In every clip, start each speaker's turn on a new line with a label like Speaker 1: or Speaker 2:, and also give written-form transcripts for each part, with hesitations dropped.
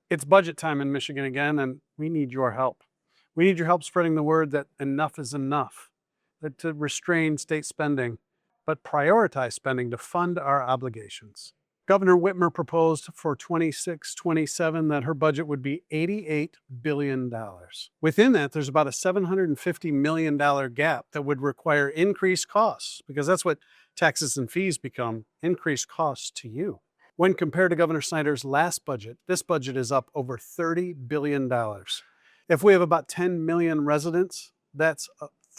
Speaker 1: It's budget time in Michigan again, and we need your help. We need your help spreading the word that enough is enough, that to restrain state spending, but prioritize spending to fund our obligations. Governor Whitmer proposed for 26-27 that her budget would be $88 billion. Within that, there's about a $750 million gap that would require increased costs, because that's what taxes and fees become, increased costs to you. When compared to Governor Snyder's last budget, this budget is up over $30 billion. If we have about 10 million residents, that's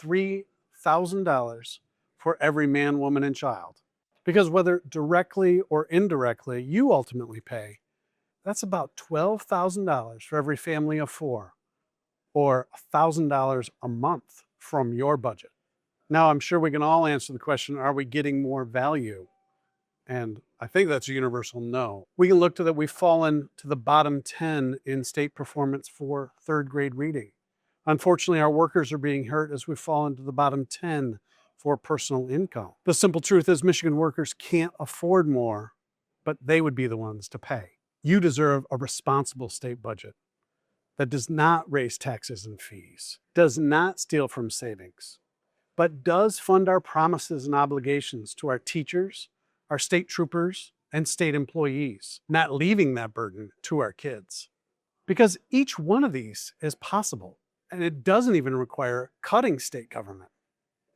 Speaker 1: $3,000 for every man, woman, and child. Because whether directly or indirectly, you ultimately pay, that's about $12,000 for every family of four, or $1,000 a month from your budget. Now, I'm sure we can all answer the question, are we getting more value? And I think that's a universal no. We can look to that we've fallen to the bottom 10 in state performance for third grade reading. Unfortunately, our workers are being hurt as we've fallen to the bottom 10 for personal income. The simple truth is Michigan workers can't afford more, but they would be the ones to pay. You deserve a responsible state budget that does not raise taxes and fees, does not steal from savings, but does fund our promises and obligations to our teachers, our state troopers, and state employees, not leaving that burden to our kids. Because each one of these is possible, and it doesn't even require cutting state government.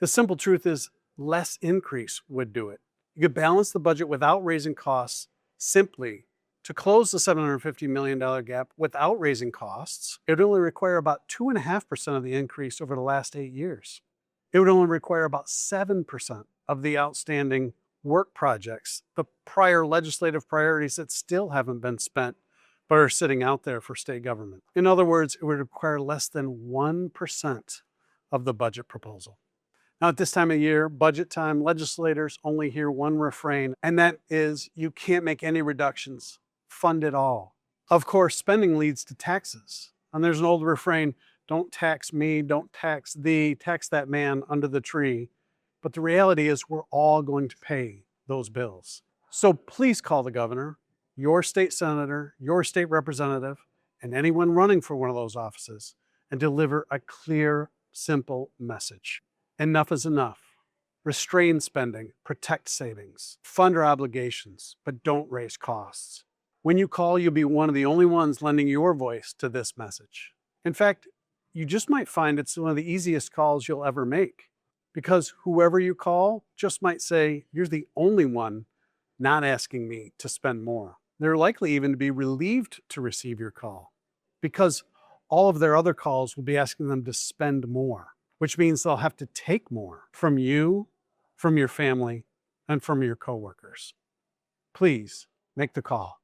Speaker 1: The simple truth is less increase would do it. You could balance the budget without raising costs simply to close the $750 million gap without raising costs. It would only require about 2.5% of the increase over the last 8 years. It would only require about 7% of the outstanding work projects, the prior legislative priorities that still haven't been spent but are sitting out there for state government. In other words, it would require less than 1% of the budget proposal. Now, at this time of year, budget time, legislators only hear one refrain, and that is, you can't make any reductions. Fund it all. Of course, spending leads to taxes. And there's an old refrain, don't tax me, don't tax thee, tax that man under the tree. But the reality is we're all going to pay those bills. So please call the governor, your state senator, your state representative, and anyone running for one of those offices, and deliver a clear, simple message. Enough is enough. Restrain spending, protect savings, fund our obligations, but don't raise costs. When you call, you'll be one of the only ones lending your voice to this message. In fact, you just might find it's one of the easiest calls you'll ever make, because whoever you call just might say, you're the only one not asking me to spend more. They're likely even to be relieved to receive your call, because all of their other calls will be asking them to spend more, which means they'll have to take more from you, from your family, and from your coworkers. Please make the call.